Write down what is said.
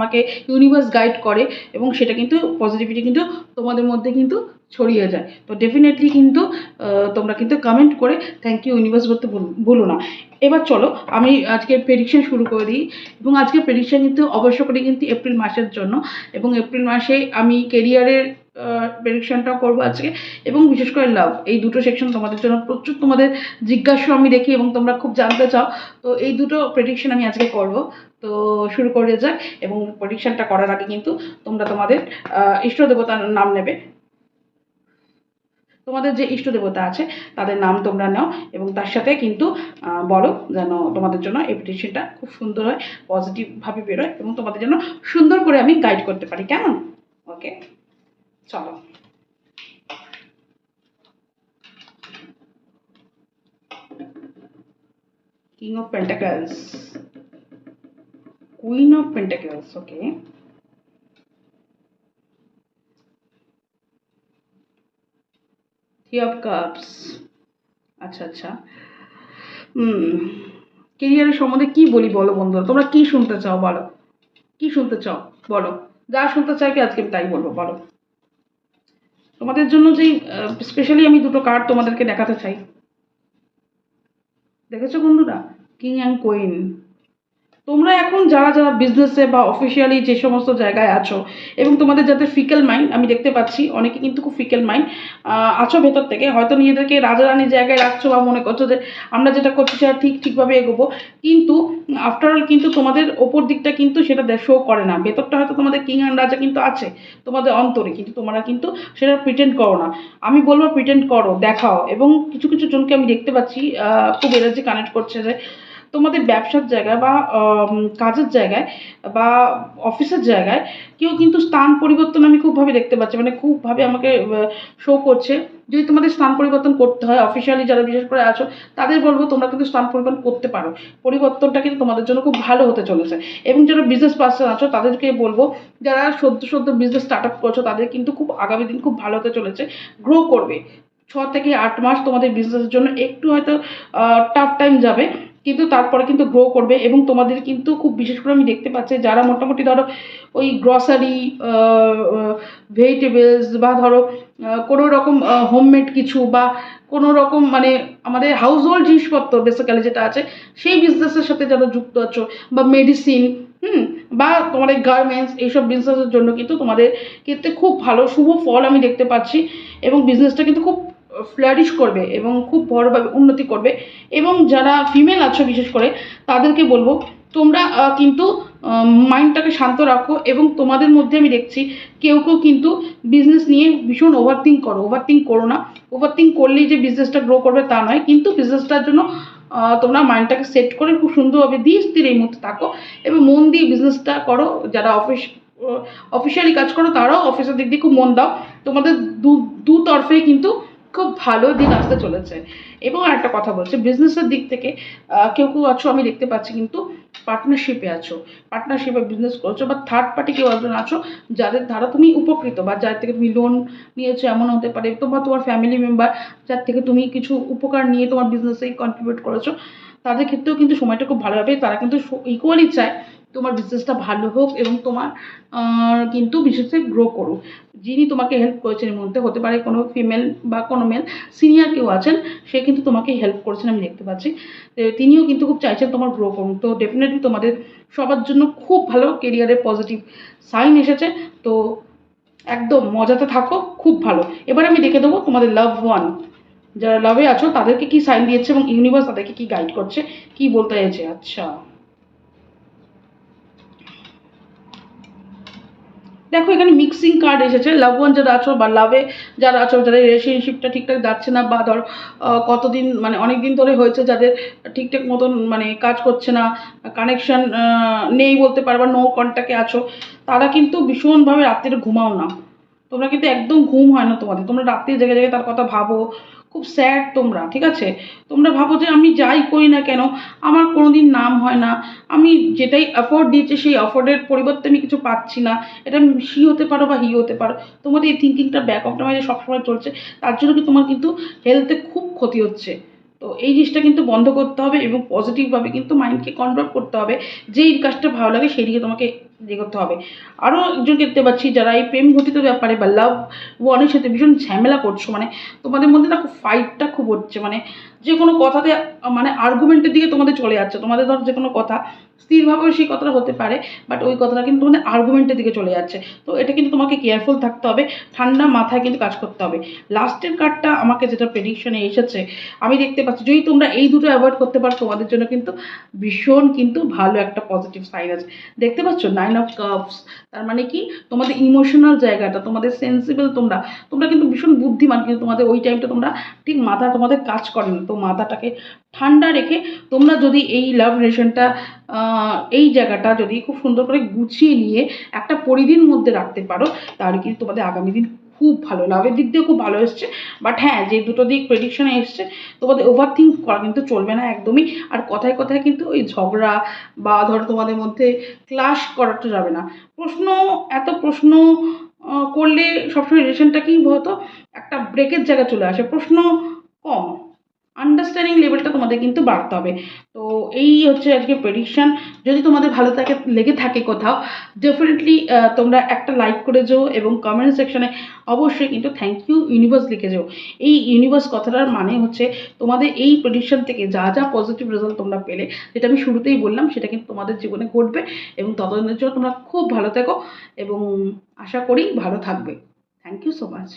আমাকে universe guide করে এবং সেটা কিন্তু পজিটিভিটি কিন্তু তোমাদের মধ্যে কিন্তু ছড়িয়ে যায়। তো ডেফিনেটলি কিন্তু তোমরা কিন্তু কমেন্ট করে থ্যাংক ইউ ইউনিভার্স বলতে ভুলো না। এবার চলো আমি আজকের প্রেডিকশন শুরু করে দিই এবং আজকের প্রেডিকশন কিন্তু অবশ্য করে কিন্তু এপ্রিল মাসের জন্য এবং এপ্রিল মাসে আমি কেরিয়ারের প্রেডিকশনটাও করবো আজকে এবং বিশেষ করে লাভ, এই দুটো সেকশন তোমাদের জন্য প্রচুর তোমাদের জিজ্ঞাসা আমি দেখি এবং তোমরা খুব জানতে চাও। তো এই দুটো প্রেডিকশন আমি আজকে করব। তো শুরু করে যাক এবং প্রেডিকশনটা করার আগে কিন্তু তোমরা তোমাদের ইষ্ট দেবতার নাম নেবে। তোমাদের যে ইষ্ট দেবতা আছে তাদের নাম তোমরা নাও এবং তার সাথে কিন্তু বলো যেন তোমাদের জন্য এই প্রেডিকশনটা খুব সুন্দর হয়, পজিটিভভাবে বেরোয় এবং তোমাদের জন্য সুন্দর করে আমি গাইড করতে পারি। কেমন? ওকে, চলো। King of pentacles, queen of pentacles, okay, three of cups. আচ্ছা আচ্ছা, কেরিয়ারের সম্বন্ধে কি বলি বলো বন্ধুরা, তোমরা কি শুনতে চাও বলো, কি শুনতে চাও বলো, যা শুনতে চাইবে আজকে আমি তাই বলবো, বলো। তোমাদের জন্য যেই স্পেশালি আমি দুটো কার্ড তোমাদেরকে দেখাতে চাই, দেখেছো বন্ধুরা, কিং অ্যান্ড কুইন। তোমরা এখন যারা যারা বিজনেসে বা অফিসিয়ালি যে সমস্ত জায়গায় আছো এবং তোমাদের যাদের ফিকেল মাইন্ড, আমি দেখতে পাচ্ছি অনেকে কিন্তু খুব ফিকেল মাইন্ড আছো ভেতর থেকে, হয়তো নিজেদেরকে রাজা রানীর জায়গায় রাখছো বা মনে করছো যে আমরা যেটা করছি সেটা ঠিকভাবে এগোবো, কিন্তু আফটারঅল কিন্তু তোমাদের ওপর দিকটা কিন্তু সেটা শো করে না, ভেতরটা হয়তো তোমাদের কিং অ্যান্ড রাজা কিন্তু আছে তোমাদের অন্তরে, কিন্তু তোমরা কিন্তু সেটা প্রিটেন্ড করো না। আমি বলবো প্রিটেন্ড করো, দেখাও। এবং কিছু কিছু জনকে আমি দেখতে পাচ্ছি খুব এনার্জি কানেক্ট করছে যে তোমাদের ব্যবসার জায়গায় বা কাজের জায়গায় বা অফিসের জায়গায় কেউ কিন্তু স্থান পরিবর্তন আমি খুবভাবে দেখতে পাচ্ছি, মানে খুবভাবে আমাকে শো করছে। যদি তোমাদের স্থান পরিবর্তন করতে হয়, অফিসিয়ালি যারা বিশেষ করে আছো তাদের বলবো তোমরা কিন্তু স্থান পরিবর্তন করতে পারো, পরিবর্তনটা কিন্তু তোমাদের জন্য খুব ভালো হতে চলেছে। এবং যারা বিজনেস পার্সন আছো তাদেরকে বলবো যারা সদ্য বিজনেস স্টার্ট আপ করছো তাদের কিন্তু খুব আগামী দিন খুব ভালো হতে চলেছে, গ্রো করবে। 6 থেকে 8 মাস তোমাদের বিজনেসের জন্য একটু হয়তো টাফ টাইম যাবে, কিন্তু তারপরে কিন্তু গ্রো করবে। এবং তোমাদের কিন্তু খুব বিশেষ করে আমি দেখতে পাচ্ছি যারা মোটামুটি ধরো ওই গ্রসারি, ভেজিটেবলস বা ধরো কোনো রকম হোমমেড কিছু বা কোনো রকম মানে আমাদের হাউস হোল্ড জিনিসপত্র বেসিক্যালি যেটা আছে সেই বিজনেসের সাথে যারা যুক্ত আছো বা মেডিসিন বা তোমাদের গার্মেন্টস, এইসব বিজনেসের জন্য কিন্তু তোমাদের ক্ষেত্রে খুব ভালো শুভ ফল আমি দেখতে পাচ্ছি এবং বিজনেসটা কিন্তু খুব ফ্লারিশ করবে এবং খুব বড়োভাবে উন্নতি করবে। এবং যারা ফিমেল আছো বিশেষ করে তাদেরকে বলবো তোমরা কিন্তু মাইন্ডটাকে শান্ত রাখো এবং তোমাদের মধ্যে আমি দেখছি কেউ কেউ কিন্তু বিজনেস নিয়ে ভীষণ ওভারথিঙ্ক করো না। ওভারথিঙ্ক করলেই যে বিজনেসটা গ্রো করবে তা নয়, কিন্তু বিজনেসটার জন্য তোমরা মাইন্ডটাকে সেট করে খুব সুন্দরভাবে ধীর স্থির এই মুহূর্তে থাকো এবং মন দিয়ে বিজনেসটা করো। যারা অফিসিয়ালি কাজ করো তারাও অফিসের দিক দিয়ে খুব মন দাও, তোমাদের দু তরফেই কিন্তু খুব ভালো দিন আসতে চলেছে। এবং আরেকটা কথা বলছি, বিজনেসের দিক থেকে কেউ কেউ আছো আমি দেখতে পাচ্ছি কিন্তু পার্টনারশিপে আছো, পার্টনারশিপে বিজনেস করছো বা থার্ড পার্টি কেউ একজন আছো যাদের দ্বারা তুমি উপকৃত বা যার থেকে তুমি লোন নিয়েছো, এমন হতে পারে তোমার ফ্যামিলি মেম্বার যার থেকে তুমি কিছু উপকার নিয়ে তোমার বিজনেসে কন্ট্রিবিউট করেছো, তাদের ক্ষেত্রেও কিন্তু সময়টা খুব ভালো হবে। তারা কিন্তু ইকুয়ালি চায় তোমার বিজনেসটা ভালো হোক এবং তোমার কিন্তু বিশেষে গ্রো করুক। যিনি তোমাকে হেল্প করেছেন এর মধ্যে হতে পারে কোনো ফিমেল বা কোনো মেল সিনিয়র কেউ আছেন, সে কিন্তু তোমাকে হেল্প করেছেন আমি দেখতে পাচ্ছি, তিনিও কিন্তু খুব চাইছেন তোমার গ্রো করুন। তো ডেফিনেটলি তোমাদের সবার জন্য খুব ভালো কেরিয়ারের পজিটিভ সাইন এসেছে। তো একদম মজাতে থাকো, খুব ভালো। এবার আমি দেখে দেবো তোমাদের লাভ ওয়ান, যারা লাভে আছো তাদেরকে কি সাইন দিয়েছে এবং ইউনিভার্স তাদেরকে কি গাইড করছে, কি বলতে চাইছে। আচ্ছা দেখো এখানে মিক্সিং কার্ড এসেছে। লাভ ওয়ান যারা আছো বা লাভে যারা আছো, যাদের রিলেশনশিপটা ঠিকঠাক যাচ্ছে না বা ধর কতদিন মানে অনেক দিন ধরে হয়েছে যাদের ঠিকঠাক মতন মানে কাজ করছে না, কানেকশন নেই বলতে পারবা, নো কন্ট্যাক্টে আছো, তারা কিন্তু ভীষণভাবে রাত্রিরে ঘুমাও না, তোমরা কিন্তু একদম ঘুম হয় না তোমাদের, তোমরা রাত্রি জেগে জেগে তার কথা ভাবো, খুব স্যাড তোমরা, ঠিক আছে। তোমরা ভাবো যে আমি যাই করি না কেন আমার কোনো দিন নাম হয় না, আমি যেটাই অ্যাফোর্ড দিয়েছি সেই অ্যাফোর্ডের পরিবর্তে আমি কিছু পাচ্ছি না, এটা সি হতে পারো বা হি হতে পারো, তোমাদের এই থিঙ্কিংটা ব্যাক অফ দ্য মাইন্ডে সবসময় চলছে, তার জন্য কি তোমার কিন্তু হেলথে খুব ক্ষতি হচ্ছে। তো এই জিনিসটা কিন্তু বন্ধ করতে হবে এবং পজিটিভভাবে কিন্তু মাইন্ডকে কনভার্ট করতে হবে, যেই কাজটা ভালো লাগে সেই দিকে তোমাকে করতে হবে। আরও একজন দেখতে পাচ্ছি যারা এই প্রেম ঘটিত ব্যাপারে বা লাভ ওয়ানের সাথে ভীষণ ঝামেলা করছো, মানে তোমাদের মধ্যে না খুব ফাইটটা খুব হচ্ছে, মানে যে কোনো কথাতে মানে আর্গুমেন্টের দিকে তোমাদের চলে যাচ্ছে। তোমাদের ধর যে কোনো কথা স্থিরভাবেও সেই কথাটা হতে পারে, বাট ওই কথাটা কিন্তু তোমাদের আর্গুমেন্টের দিকে চলে যাচ্ছে। তো এটা কিন্তু তোমাকে কেয়ারফুল থাকতে হবে, ঠান্ডা মাথায় কিন্তু কাজ করতে হবে। লাস্টের কার্ডটা আমাকে যেটা প্রেডিকশনে এসেছে, আমি দেখতে পাচ্ছি যদি তোমরা এই দুটো অ্যাভয়েড করতে পারো তোমাদের জন্য কিন্তু ভীষণ কিন্তু ভালো একটা পজিটিভ সাইন আছে। দেখতে পাচ্ছ 9 অফ কাপস, তার মানে কি তোমাদের ইমোশনাল জায়গাটা, তোমাদের সেন্সিবল, তোমরা তোমরা কিন্তু ভীষণ বুদ্ধিমান, কিন্তু তোমাদের ওই টাইমটা তোমরা ঠিক মাথা তোমাদের কাজ করে না। তো মাথাটাকে ঠান্ডা রেখে তোমরা যদি এই লাভ রিলেশনটা এই জায়গাটা যদি খুব সুন্দর করে গুছিয়ে নিয়ে একটা পরিধির মধ্যে রাখতে পারো, তাহলে কিন্তু তোমাদের আগামী দিন খুব ভালো, লাভের দিক দিয়ে খুব ভালো এসছে। বাট হ্যাঁ, যে দুটো দিক প্রেডিকশনে এসছে, তোমাদের ওভার থিঙ্ক করা কিন্তু চলবে না একদমই। আর কথায় কথায় কিন্তু ওই ঝগড়া বা ধরো তোমাদের মধ্যে ক্লাশ করাটা যাবে না। এত প্রশ্ন করলে সবসময় রিলেশনটা কি হতো, একটা ব্রেকের জায়গায় চলে আসে। প্রশ্ন কম, আন্ডারস্ট্যান্ডিং লেভেলটা তোমাদের কিন্তু বাড়তে হবে। তো এই হচ্ছে আজকে প্রেডিকশন। যদি তোমাদের ভালো লেগে থাকে কোথাও, ডেফিনেটলি তোমরা একটা লাইক করে যেও এবং কমেন্ট সেকশনে অবশ্যই কিন্তু থ্যাংক ইউ ইউনিভার্স লিখে যেও। এই ইউনিভার্স কথাটার মানে হচ্ছে তোমাদের এই প্রেডিকশন থেকে যা যা পজিটিভ রেজাল্ট তোমরা পেলে, যেটা আমি শুরুতেই বললাম, সেটা কিন্তু তোমাদের জীবনে ঘটবে এবং ততদিনের জন্য তোমরা খুব ভালো থেকো এবং আশা করি ভালো থাকবে। Thank you so much.